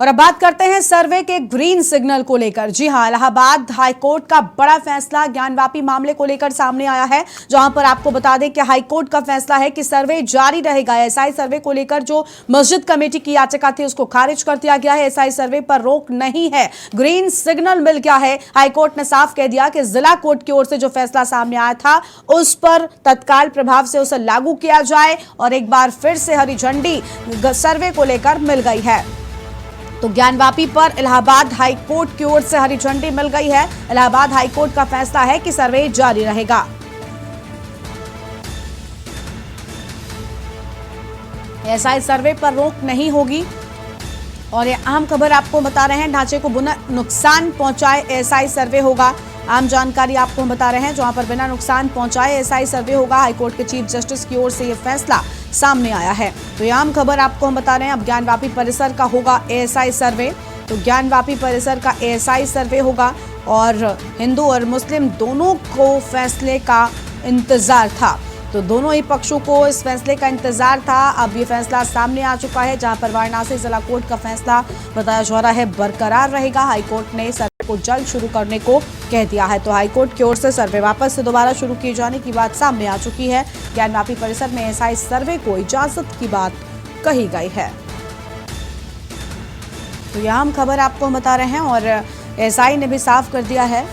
और अब बात करते हैं सर्वे के ग्रीन सिग्नल को लेकर। जी हां, इलाहाबाद हाईकोर्ट का बड़ा फैसला ज्ञानवापी मामले को लेकर सामने आया है, जहां पर आपको बता दें कि हाईकोर्ट का फैसला है कि सर्वे जारी रहेगा। एसआई सर्वे को लेकर जो मस्जिद कमेटी की याचिका थी उसको खारिज कर दिया गया है। एसआई सर्वे पर रोक नहीं है, ग्रीन सिग्नल मिल गया है। हाईकोर्ट ने साफ कह दिया कि जिला कोर्ट की ओर से जो फैसला सामने आया था उस पर तत्काल प्रभाव से उसे लागू किया जाए, और एक बार फिर से हरी झंडी सर्वे को लेकर मिल गई है। तो ज्ञानवापी पर इलाहाबाद हाईकोर्ट की ओर से हरी झंडी मिल गई है। इलाहाबाद हाईकोर्ट का फैसला है कि सर्वे जारी रहेगा। एसआई सर्वे पर रोक नहीं होगी। और ये अहम खबर आपको बता रहे हैं, ढांचे को बिना नुकसान पहुंचाए एसआई सर्वे होगा। आम जानकारी आपको हम बता रहे हैं, जहां पर बिना नुकसान पहुंचाए एसआई सर्वे होगा। हाईकोर्ट के चीफ जस्टिस की ओर से यह फैसला सामने आया है। तो ये आम खबर आपको हम बता रहे हैं। अब ज्ञानवापी परिसर का होगा एएसआई सर्वे। तो ज्ञानवापी परिसर का एएसआई सर्वे होगा, और हिंदू और मुस्लिम दोनों को फैसले का इंतजार था। तो दोनों ही पक्षों को इस फैसले का इंतजार था। अब ये फैसला सामने आ चुका है, जहां पर वाराणसी जिला कोर्ट का फैसला बताया जा रहा है बरकरार रहेगा। हाईकोर्ट ने सर्वे को जल्द शुरू करने को कह दिया है। तो हाईकोर्ट की ओर से सर्वे वापस से दोबारा शुरू किए जाने की बात सामने आ चुकी है। ज्ञानवापी परिसर में एसआई सर्वे को इजाजत की बात कही गई है। तो यह हम खबर आपको बता रहे हैं, और एसआई ने भी साफ कर दिया है।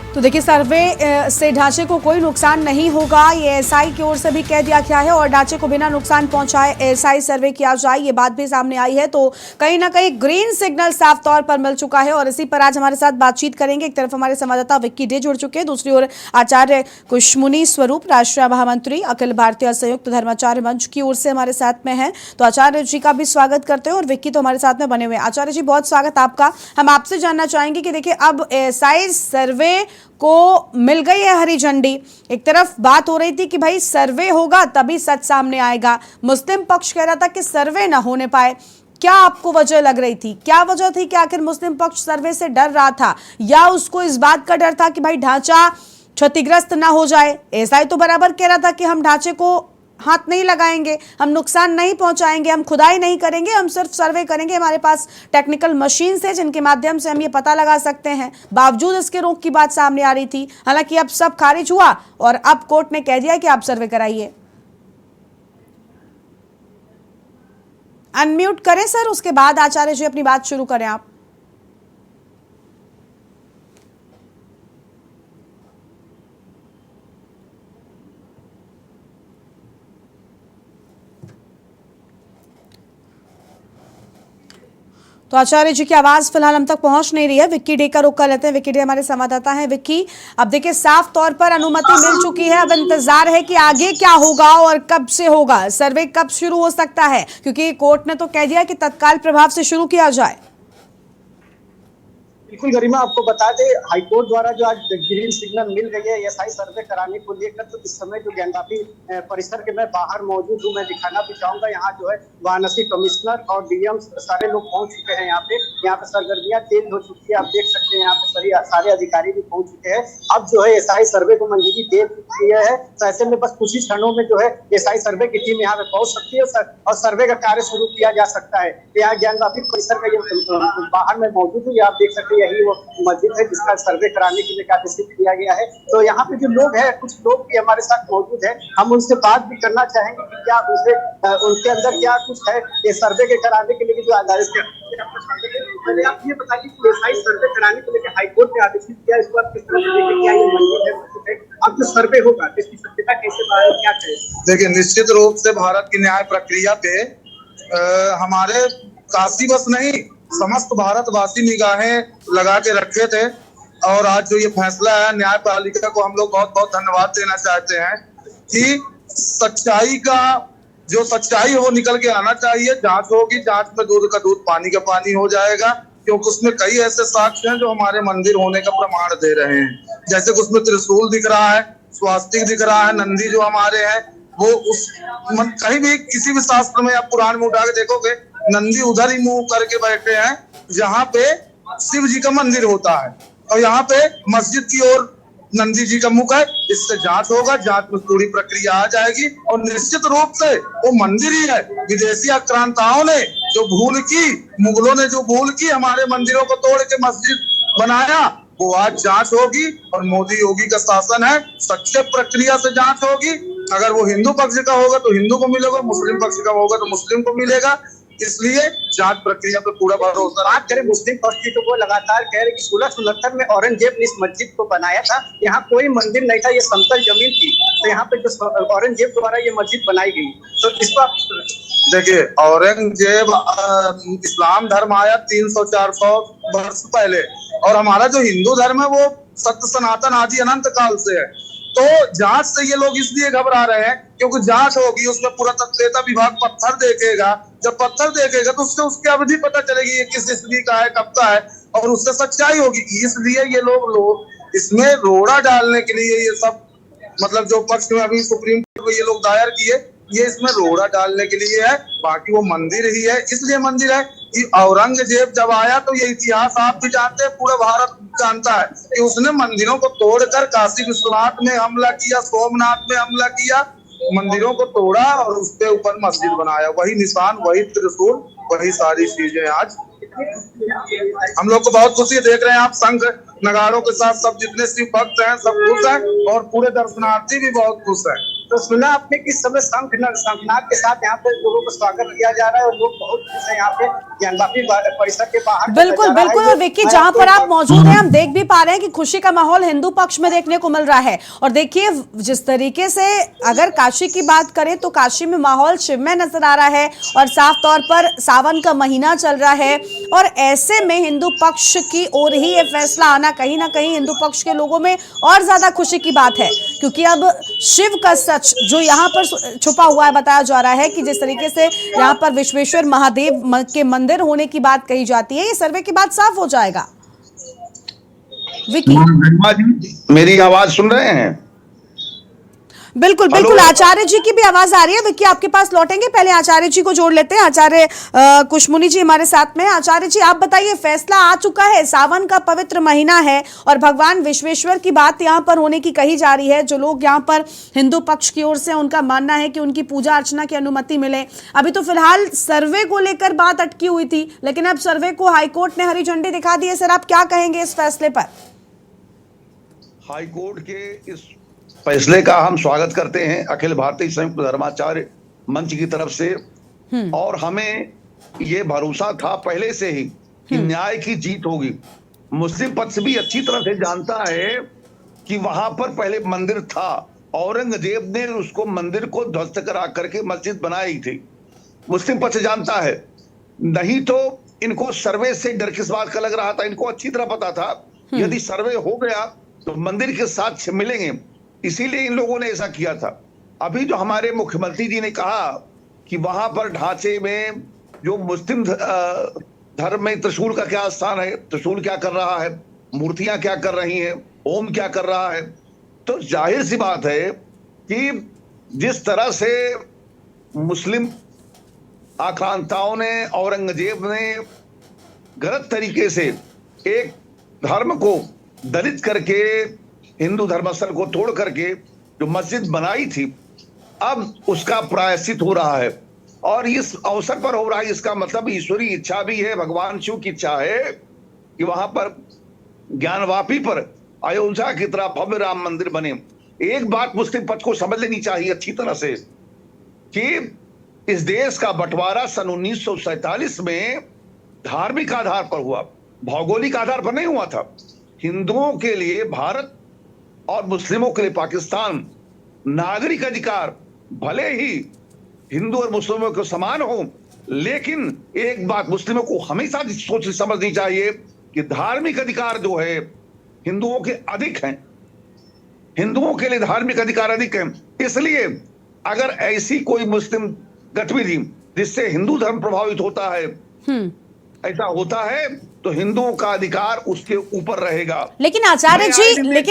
तो देखिए, सर्वे से ढांचे को कोई नुकसान नहीं होगा, ये एसआई की ओर से भी कह दिया गया है। और ढांचे को बिना नुकसान पहुंचाए एसआई सर्वे किया जाए, ये बात भी सामने आई है। तो कहीं ना कहीं ग्रीन सिग्नल साफ तौर पर मिल चुका है, और इसी पर आज हमारे साथ बातचीत करेंगे। एक तरफ हमारे संवाददाता विक्की डे जुड़ चुके हैं, दूसरी ओर आचार्य कुशमुनि स्वरूप, राष्ट्रीय महामंत्री अखिल भारतीय संयुक्त धर्माचार्य मंच की ओर से हमारे साथ में है। तो आचार्य जी का भी स्वागत करते हैं, और विक्की तो हमारे साथ में बने हुए हैं। आचार्य जी, बहुत स्वागत आपका। हम आपसे जानना चाहेंगे कि देखिए, अब एसआई सर्वे को मिल गई है हरी झंडी। एक तरफ बात हो रही थी कि भाई सर्वे होगा तभी सच सामने आएगा, मुस्लिम पक्ष कह रहा था कि सर्वे ना होने पाए। क्या आपको वजह लग रही थी, क्या वजह थी कि आखिर मुस्लिम पक्ष सर्वे से डर रहा था, या उसको इस बात का डर था कि भाई ढांचा क्षतिग्रस्त ना हो जाए? एसआई तो बराबर कह रहा था कि हम ढांचे को हाथ नहीं लगाएंगे, हम नुकसान नहीं पहुंचाएंगे, हम खुदाई नहीं करेंगे, हम सिर्फ सर्वे करेंगे, हमारे पास टेक्निकल मशीन है जिनके माध्यम से हम ये पता लगा सकते हैं। बावजूद इसके रोक की बात सामने आ रही थी। हालांकि अब सब खारिज हुआ, और अब कोर्ट ने कह दिया कि आप सर्वे कराइए। अनम्यूट करें सर, उसके बाद आचार्य जी अपनी बात शुरू करें आप। तो आचार्य जी की आवाज फिलहाल हम तक पहुंच नहीं रही है। विक्की डे का रुख कर लेते हैं। विक्की डे हमारे संवाददाता हैं। विक्की, अब देखिए, साफ तौर पर अनुमति मिल चुकी है, अब इंतजार है कि आगे क्या होगा और कब से होगा, सर्वे कब शुरू हो सकता है, क्योंकि कोर्ट ने तो कह दिया कि तत्काल प्रभाव से शुरू किया जाए। बिल्कुल गरिमा, आपको बता दें, हाईकोर्ट द्वारा जो आज ग्रीन सिग्नल मिल गई है एसआई सर्वे कराने को लेकर, तो इस समय जो ज्ञानवापी परिसर के मैं बाहर मौजूद हूँ, मैं दिखाना भी चाहूंगा। यहाँ जो है वाराणसी कमिश्नर और डीएम सारे लोग पहुंच चुके हैं। यहाँ पे सरगर्मियां तेज हो चुकी है, आप देख सकते हैं। यहाँ पे सारे अधिकारी भी पहुंच चुके हैं। अब जो है एसआई सर्वे को मंजूरी दे दी है, तो ऐसे में बस कुछ ही क्षणों में जो है एसआई सर्वे की टीम यहाँ पे पहुंच सकती है और सर्वे का कार्य शुरू किया जा सकता है। यहाँ ज्ञानवापी परिसर का ये बाहर में मौजूद हूँ, आप देख सकते हैं, यही वो मस्जिद है जिसका सर्वे कराने के लिए आदेशित किया गया है। तो यहाँ पे जो लोग हैं, कुछ लोग भी हमारे साथ मौजूद हैं, हम उनसे बात भी करना चाहेंगे कि क्या उनके अंदर क्या कुछ है ये सर्वे के कराने के लिए जो आदेश आप ये बताइए कि एसआई सर्वे कराने के लिए हाईकोर्ट ने आदेशित किया, इसको आप किस तरह से देखिए, क्या ये मंजूर है? अब जो सर्वे होगा इसकी सत्यता कैसे बाहर क्या करें? देखिए, निश्चित रूप से भारत की न्याय प्रक्रिया पे हमारे काशी बस नहीं, समस्त भारतवासी निगाहें लगा के रखे थे। और आज जो ये फैसला है, न्यायपालिका को हम लोग बहुत बहुत धन्यवाद देना चाहते हैं कि सच्चाई का जो सच्चाई है वो निकल के आना चाहिए। जांच होगी, जांच में दूध का दूध पानी का पानी हो जाएगा। क्योंकि उसमें कई ऐसे साक्ष्य हैं जो हमारे मंदिर होने का प्रमाण दे रहे हैं। जैसे कि उसमें त्रिशूल दिख रहा है, स्वास्तिक दिख रहा है, नंदी जो हमारे हैं वो कहीं भी किसी भी शास्त्र में या पुराण में उठा के देखोगे, नंदी उधर ही मुंह करके बैठे हैं जहाँ पे शिव जी का मंदिर होता है, और यहाँ पे मस्जिद की ओर नंदी जी का मुख है। इससे जांच होगा, जांच में पूरी प्रक्रिया आ जाएगी और निश्चित रूप से वो मंदिर ही है। विदेशी आक्रांताओं ने जो भूल की, मुगलों ने जो भूल की, हमारे मंदिरों को तोड़ के मस्जिद बनाया, वो आज जांच होगी। और मोदी योगी का शासन है, सच्चे प्रक्रिया से जांच होगी। अगर वो हिंदू पक्ष का होगा तो हिंदू को मिलेगा, मुस्लिम पक्ष का होगा तो मुस्लिम को मिलेगा। इसलिए जांच प्रक्रिया पे पूरा भरोसा। बात करें मुस्लिम पक्ष की तो वो लगातार कह रहे कि 1669 में औरंगजेब ने इस मस्जिद को बनाया था, यहाँ कोई मंदिर नहीं था, ये समतल जमीन थी, तो यहाँ पे जो औरंगजेब द्वारा ये मस्जिद बनाई गई। तो इस पर देखिए, औरंगजेब इस्लाम धर्म आया 300-400 वर्ष पहले, और हमारा जो हिंदू धर्म है वो सत्य सनातन आदि अनंत काल से है। तो जांच से ये लोग इसलिए घबरा रहे हैं क्योंकि जांच होगी, उसमें पुरातत्व विभाग पत्थर देखेगा। जब पत्थर देखेगा तो उससे उसकी अवधि पता चलेगी, ये किस ईस्वी का है, कब का है, और उससे सच्चाई होगी। इसलिए ये लोग इसमें रोड़ा डालने के लिए ये सब, मतलब जो पक्ष में अभी सुप्रीम कोर्ट में ये लोग दायर किए, ये इसमें रोड़ा डालने के लिए है। बाकी वो मंदिर ही है। इसलिए मंदिर है कि औरंगजेब जब आया तो ये इतिहास आप भी जानते हैं, पूरा भारत जानता है कि उसने मंदिरों को तोड़कर काशी विश्वनाथ में हमला किया, सोमनाथ में हमला किया, मंदिरों को तोड़ा और उसके ऊपर मस्जिद बनाया। वही निशान, वही त्रिशूल, वही सारी चीजें आज हम लोग को बहुत खुशी। देख रहे हैं आप, शंख नगाड़ों के साथ सब जितने शिव भक्त हैं सब खुश हैं, और पूरे दर्शनार्थी भी बहुत खुश हैं। तो सुना आपने कि इस समय शंखनाद के साथ यहाँ पे लोगों को स्वागत किया जा रहा है और लोग बहुत खुश हैं यहाँ पे ज्ञानवापी परिसर के बाहर। बिल्कुल बिल्कुल। और विक्की, जहां पर आप मौजूद हैं हम देख भी पा रहे हैं कि खुशी का माहौल हिंदू पक्ष में देखने को मिल रहा है। और देखिए जिस तरीके से अगर काशी की बात करें तो काशी में माहौल शिवमय नजर आ रहा है, और साफ तौर पर सावन का महीना चल रहा है, और ऐसे में हिंदू पक्ष की ओर ही ये फैसला आना कहीं ना कहीं हिंदू पक्ष के लोगों में और ज्यादा खुशी की बात है, क्योंकि अब शिव का सच जो यहाँ पर छुपा हुआ है, बताया जा रहा है कि जिस तरीके से यहाँ पर विश्वेश्वर महादेव के मंदिर होने की बात कही जाती है, ये सर्वे के बाद साफ हो जाएगा। विकी, मेरी आवाज सुन रहे हैं? बिल्कुल बिल्कुल, आचार्य जी की भी आवाज आ रही है। विक्की आपके पास लौटेंगे, पहले आचार्य जी को जोड़ लेते हैं। आचार्य कुशमुनि जी हमारे साथ में। आचार्य जी आप बताइए, फैसला आ चुका है, सावन का पवित्र महीना है और भगवान विश्वेश्वर की बात यहाँ पर होने की कही जा रही है। जो लोग यहाँ पर हिंदू पक्ष की ओर से, उनका मानना है कि उनकी पूजा अर्चना की अनुमति मिले। अभी तो फिलहाल सर्वे को लेकर बात अटकी हुई थी, लेकिन अब सर्वे को हाईकोर्ट ने हरी झंडी दिखा दी है। सर आप क्या कहेंगे इस फैसले पर? हाईकोर्ट के इस फैसले का हम स्वागत करते हैं अखिल भारतीय संयुक्त धर्माचार्य मंच की तरफ से, और हमें ये भरोसा था पहले से ही कि न्याय की जीत होगी। मुस्लिम पक्ष भी अच्छी तरह से जानता है कि वहां पर पहले मंदिर था, औरंगजेब ने उसको मंदिर को ध्वस्त करा करके मस्जिद बनाई थी। मुस्लिम पक्ष जानता है, नहीं तो इनको सर्वे से डर किस बात का लग रहा था? इनको अच्छी तरह पता था यदि सर्वे हो गया तो मंदिर के साथ मिलेंगे, इसीलिए इन लोगों ने ऐसा किया था। अभी जो हमारे मुख्यमंत्री जी ने कहा कि वहां पर ढांचे में जो मुस्लिम धर्म में त्रिशूल का क्या स्थान है, त्रिशूल क्या कर रहा है, मूर्तियां क्या कर रही हैं, ओम क्या कर रहा है, तो जाहिर सी बात है कि जिस तरह से मुस्लिम आक्रांताओं ने, औरंगजेब ने गलत तरीके से एक धर्म को दलित करके, हिंदू धर्मस्थल को तोड़ करके जो मस्जिद बनाई थी, अब उसका प्रायश्चित हो रहा है और इस अवसर पर हो रहा है। इसका मतलब ईश्वरी इच्छा भी है, भगवान शिव की इच्छा है कि वहां पर ज्ञानवापी पर अयोध्या की तरह भव्य राम मंदिर बने। एक बात मुस्लिम पक्ष को समझ लेनी चाहिए अच्छी तरह से कि इस देश का बंटवारा सन 1947 में धार्मिक आधार पर हुआ, भौगोलिक आधार पर नहीं हुआ था। हिंदुओं के लिए भारत और मुस्लिमों के लिए पाकिस्तान। नागरिक अधिकार भले ही हिंदू और मुस्लिमों को समान हो, लेकिन एक बात मुस्लिमों को हमेशा सोच समझनी चाहिए कि धार्मिक अधिकार जो है हिंदुओं के अधिक हैं, हिंदुओं के लिए धार्मिक अधिकार अधिक हैं। इसलिए अगर ऐसी कोई मुस्लिम गतिविधि जिससे हिंदू धर्म प्रभावित होता है, ऐसा होता है तो हिंदुओं का अधिकार उसके ऊपर रहेगा। लेकिन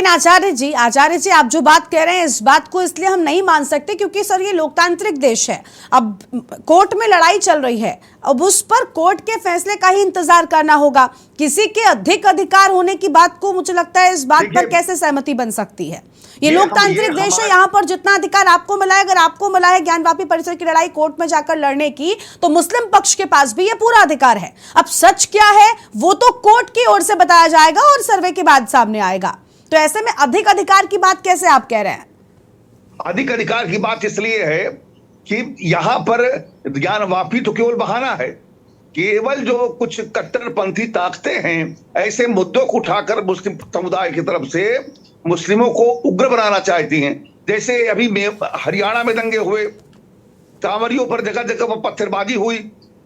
आचार्य जी आप जो बात कह रहे हैं इस बात को इसलिए हम नहीं मान सकते क्योंकि सर ये लोकतांत्रिक देश है। अब कोर्ट में लड़ाई चल रही है, अब उस पर कोर्ट के फैसले का ही इंतजार करना होगा। किसी के अधिक अधिकार होने की बात को मुझे लगता है इस बात पर कैसे सहमति बन सकती है। ये लोकतांत्रिक देश है, यहाँ पर जितना अधिकार आपको मिला है, अगर आपको मिला है ज्ञानवापी परिसर की लड़ाई कोर्ट में जाकर लड़ने की, तो मुस्लिम पक्ष के पास भी ये पूरा अधिकार है। अब सच क्या है वो तो कोर्ट की ओर से बताया जाएगा और सर्वे के बाद सामने आएगा। तो ऐसे में अधिक अधिकार की बात कैसे आप कह रहे हैं? अधिक अधिकार की बात इसलिए है कि यहाँ पर ज्ञानवापी तो केवल बहाना है। केवल जो कुछ कट्टरपंथी ताकतें हैं ऐसे मुद्दों को उठाकर मुस्लिम समुदाय की तरफ से मुस्लिमों को उग्र बनाना चाहती हैं। जैसे अभी हरियाणा में दंगे हुए, कांवरियों पर जगह जगह पर पत्थरबाजी हुई।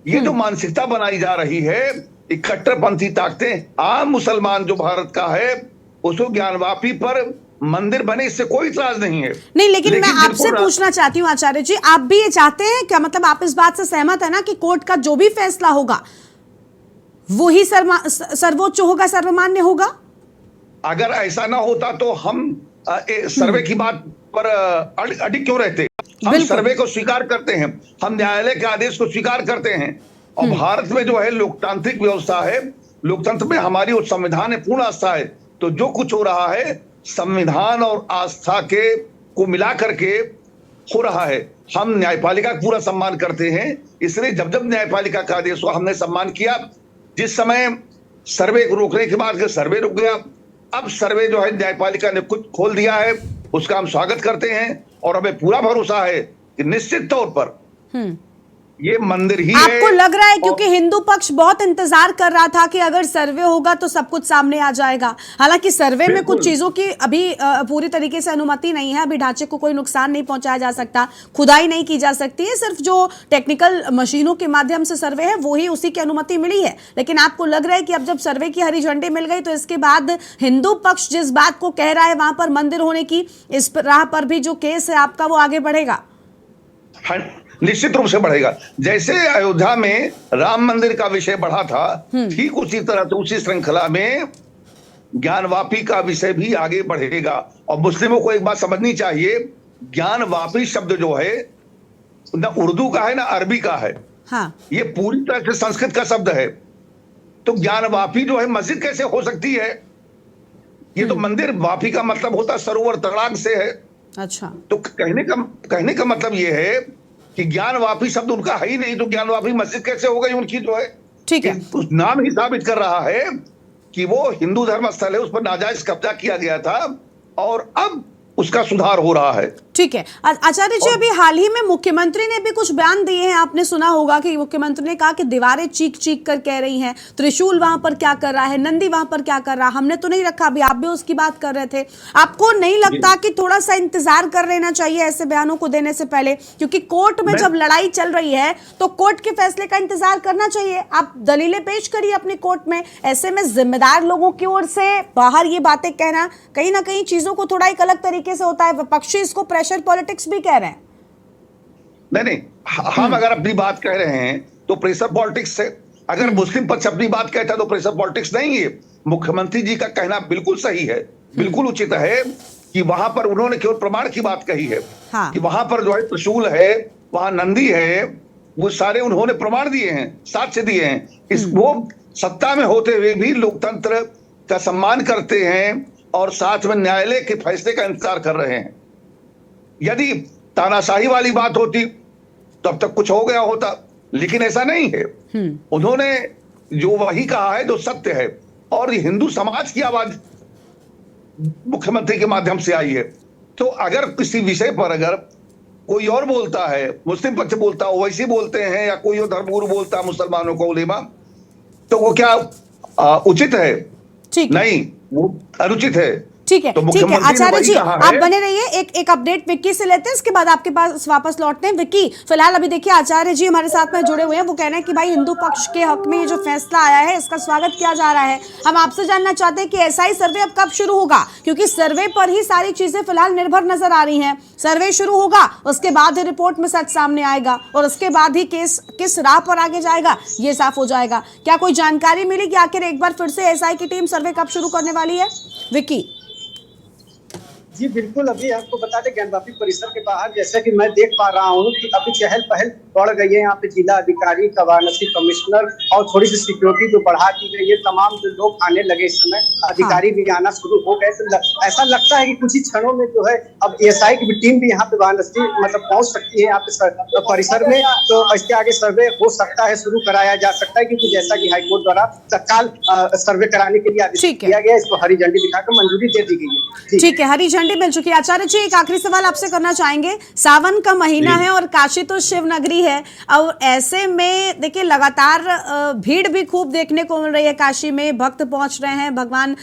ये जो मानसिकता बनाई जा रही है, कट्टरपंथी ताकतें, आम मुसलमान जो भारत का है उसको ज्ञानवापी पर मंदिर बने इससे कोई इतराज नहीं है। नहीं, लेकिन मैं आपसे पूछना चाहती हूँ आचार्य जी, आप भी ये चाहते हैं क्या? मतलब आप इस बात से सहमत है ना कि कोर्ट का जो भी फैसला होगा वो ही सर्वोच्च होगा, सर्वमान्य होगा? अगर ऐसा ना होता तो हम सर्वे की बात पर अडिग क्यों रहते? हम सर्वे को स्वीकार करते हैं, हम न्यायालय के आदेश को स्वीकार करते हैं। और भारत में जो है लोकतांत्रिक व्यवस्था है, लोकतंत्र में हमारी उस संविधान में पूर्ण आस्था है। तो जो कुछ हो रहा है संविधान और आस्था के को मिला करके हो रहा है। हम न्यायपालिका का पूरा सम्मान करते हैं, इसलिए जब जब न्यायपालिका का आदेश हुआ हमने सम्मान किया। जिस समय सर्वे को रोकने के बाद सर्वे रुक गया, अब सर्वे जो है न्यायपालिका ने कुछ खोल दिया है, उसका हम स्वागत करते हैं और हमें पूरा भरोसा है कि निश्चित तौर पर ये मंदिर ही आपको लग रहा है क्योंकि हिंदू पक्ष बहुत इंतजार कर रहा था कि अगर सर्वे होगा तो सब कुछ सामने आ जाएगा। हालांकि सर्वे में कुछ चीजों की अभी पूरी तरीके से अनुमति नहीं है, अभी ढांचे को कोई नुकसान नहीं पहुंचाया जा सकता, खुदाई नहीं की जा सकती है, सिर्फ जो टेक्निकल मशीनों के माध्यम से सर्वे है वो ही उसी की अनुमति मिली है। लेकिन आपको लग रहा है कि अब जब सर्वे की हरी झंडी मिल गई तो इसके बाद हिंदू पक्ष जिस बात को कह रहा है वहां पर मंदिर होने की, इस राह पर भी जो केस है आपका वो आगे बढ़ेगा? निश्चित रूप से बढ़ेगा। जैसे अयोध्या में राम मंदिर का विषय बढ़ा था, ठीक उसी तरह से उसी श्रृंखला में ज्ञानवापी का विषय भी आगे बढ़ेगा। और मुस्लिमों को एक बात समझनी चाहिए, ज्ञानवापी शब्द जो है न उर्दू का है ना अरबी का है। हाँ। ये पूरी तरह से संस्कृत का शब्द है। तो ज्ञानवापी जो है मस्जिद कैसे हो सकती है? ये तो मंदिर, वापी का मतलब होता सरोवर, तड़ाग से है। अच्छा। तो कहने का मतलब ये है कि ज्ञानवापी शब्द उनका है ही नहीं, तो ज्ञानवापी मस्जिद कैसे हो गई उनकी जो है? ठीक है। उस नाम ही साबित कर रहा है कि वो हिंदू धर्म स्थल है, उस पर नाजायज कब्जा किया गया था और अब उसका सुधार हो रहा है। ठीक है। आचार्य जी, अभी हाल ही में मुख्यमंत्री ने भी कुछ बयान दिए हैं, आपने सुना होगा कि मुख्यमंत्री ने कहा कि दीवारें चीख चीख कर कह रही हैं, त्रिशूल वहां पर क्या कर रहा है, नंदी वहां पर क्या कर रहा, हमने तो नहीं रखा। अभी आप भी उसकी बात कर रहे थे। आपको नहीं लगता कि थोड़ा सा इंतजार कर लेना चाहिए ऐसे बयानों को देने से पहले? क्योंकि कोर्ट में जब लड़ाई चल रही है तो कोर्ट के फैसले का इंतजार करना चाहिए। आप दलीलें पेश करिए अपनी कोर्ट में। ऐसे में जिम्मेदार लोगों की ओर से बाहर ये बातें कहना कहीं ना कहीं चीजों को थोड़ा एक अलग तरीके से होता है। विपक्षी इसको प्रेशर पॉलिटिक्स भी कह रहे हैं। नहीं, हम अगर अपनी बात कह रहे हैं तो प्रेशर पॉलिटिक्स से, अगर मुस्लिम पक्ष अपनी बात कहता है तो प्रेशर पॉलिटिक्स नहीं है। मुख्यमंत्री जी का कहना बिल्कुल सही है, बिल्कुल उचित है कि वहां पर उन्होंने केवल प्रमाण की बात कही है। हाँ। कि वहां पर जो है त्रिशूल है, वहां नंदी है, वो सारे उन्होंने प्रमाण दिए हैं, साक्ष्य दिए हैं। वो सत्ता में होते हुए भी लोकतंत्र का सम्मान करते हैं और साथ में न्यायालय के फैसले का इंतजार कर रहे हैं। यदि तानाशाही वाली बात होती तब तक कुछ हो गया होता, लेकिन ऐसा नहीं है। उन्होंने जो वही कहा है जो सत्य है, और हिंदू समाज की आवाज मुख्यमंत्री के माध्यम से आई है। तो अगर किसी विषय पर अगर कोई और बोलता है, मुस्लिम पक्ष बोलता है, वैसे बोलते हैं, या कोई और धर्मगुरु बोलता है मुसलमानों को उलेमा, तो वो क्या उचित है? ठीक नहीं, वो अनुचित है। ठीक है, तो ठीक है मुख्यमंत्री ने आचार्य वही जी, कहा आप है। बने रहिए। एक अपडेट विक्की से लेते हैं, इसके बाद आपके पास वापस लौटते हैं। विक्की, फिलहाल अभी देखिए आचार्य जी हमारे साथ में जुड़े हुए हैं, वो कह रहे हैं कि भाई हिंदू पक्ष के हक में ये जो फैसला आया है इसका स्वागत किया जा रहा है। हम आपसे जानना चाहते हैं कि एसआई सर्वे अब कब शुरू होगा, क्योंकि सर्वे पर ही सारी चीजें फिलहाल निर्भर नजर आ रही हैं। सर्वे शुरू होगा, उसके बाद ही रिपोर्ट में सच सामने आएगा और उसके बाद ही केस किस राह पर आगे जाएगा ये साफ हो जाएगा। क्या कोई जानकारी मिली कि आखिर एक बार फिर से एसआई की टीम सर्वे कब शुरू करने वाली है? विक्की जी बिल्कुल, अभी आपको बता दें ज्ञानवापी परिसर के बाहर जैसा कि मैं देख पा रहा हूँ कि अभी चहल पहल बढ़ गई है। यहाँ पे जिला अधिकारी, वाराणसी कमिश्नर और थोड़ी सी सिक्योरिटी जो बढ़ा दी गई है। तमाम जो लोग आने लगे इस समय, अधिकारी भी आना शुरू हो गए। तो ऐसा लगता है कि कुछ ही क्षणों में जो है अब एएसआई की टीम भी यहाँ पे वाराणसी मतलब पहुंच सकती है यहाँ पे परिसर में। तो इसके आगे सर्वे हो सकता है, शुरू कराया जा सकता है, क्योंकि जैसा कि हाईकोर्ट द्वारा तत्काल सर्वे कराने के लिए आदेश दिया गया, इसको हरी झंडी दिखाकर मंजूरी दे दी गई है। ठीक है, हरी झंडी मिल चुकी है। आचार्य जी, एक आखिरी सवाल आपसे करना चाहेंगे। सावन का महीना है और काशी तो शिव नगरी है, और ऐसे में देखिए लगातार भीड़ भी खूब देखने को मिल रही है। काशी में भक्त पहुंच रहे हैं भगवान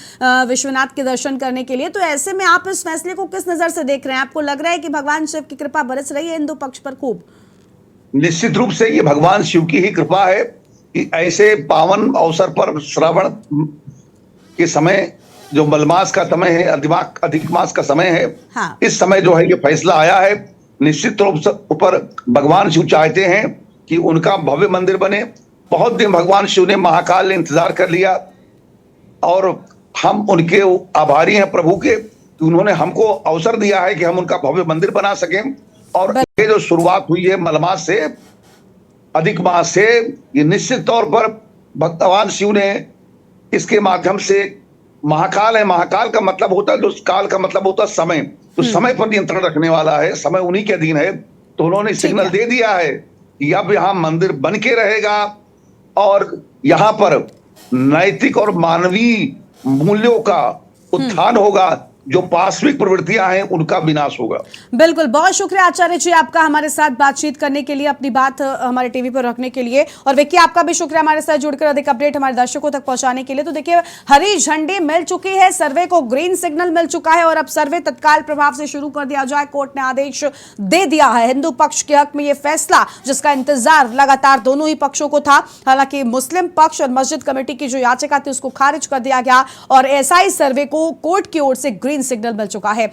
विश्वनाथ के दर्शन करने के लिए। तो ऐसे में आप इस फैसले को किस नजर से देख रहे हैं? आपको लग रहा है कि भगवान शिव की कृपा बरस रही है हिंदू पक्ष पर खूब? निश्चित रूप से ये भगवान शिव की ही कृपा है कि ऐसे पावन अवसर पर श्रावण के समय, जो मलमास का समय है, अधिक मास का समय है, हाँ। इस समय जो है ये फैसला आया है। निश्चित रूप से ऊपर भगवान शिव चाहते हैं कि उनका भव्य मंदिर बने। बहुत दिन भगवान शिव ने, महाकाल ने इंतजार कर लिया और हम उनके आभारी हैं प्रभु के कि उन्होंने हमको अवसर दिया है कि हम उनका भव्य मंदिर बना सकें। और ये जो शुरुआत हुई है मलमास से, अधिक मास से, ये निश्चित तौर पर भगवान शिव ने इसके माध्यम से, महाकाल है, महाकाल का मतलब होता है, जो काल का मतलब होता है समय, तो समय पर नियंत्रण रखने वाला है, समय उन्हीं के अधीन है। तो उन्होंने सिग्नल दे दिया है कि अब यहाँ मंदिर बन के रहेगा और यहाँ पर नैतिक और मानवीय मूल्यों का उत्थान होगा, जो पाश्विक प्रवृत्तियां हैं उनका विनाश होगा। बिल्कुल, बहुत शुक्रिया आचार्य जी आपका हमारे साथ बातचीत करने के लिए, अपनी बात हमारे टीवी पर रखने के लिए। और विक्की, आपका भी शुक्रिया हमारे साथ जुड़कर अधिक अपडेट हमारे दर्शकों तक पहुंचाने के लिए। तो देखिए, हरी झंडी मिल चुकी है, सर्वे को ग्रीन सिग्नल मिल चुका है और अब सर्वे तत्काल प्रभाव से शुरू कर दिया जाए, कोर्ट ने आदेश दे दिया है। हिंदू पक्ष के हक में यह फैसला, जिसका इंतजार लगातार दोनों ही पक्षों को था। हालांकि मुस्लिम पक्ष और मस्जिद कमेटी की जो याचिका थी उसको खारिज कर दिया गया और एसआई सर्वे को कोर्ट की ओर से ग्रीन सिग्नल मिल चुका है।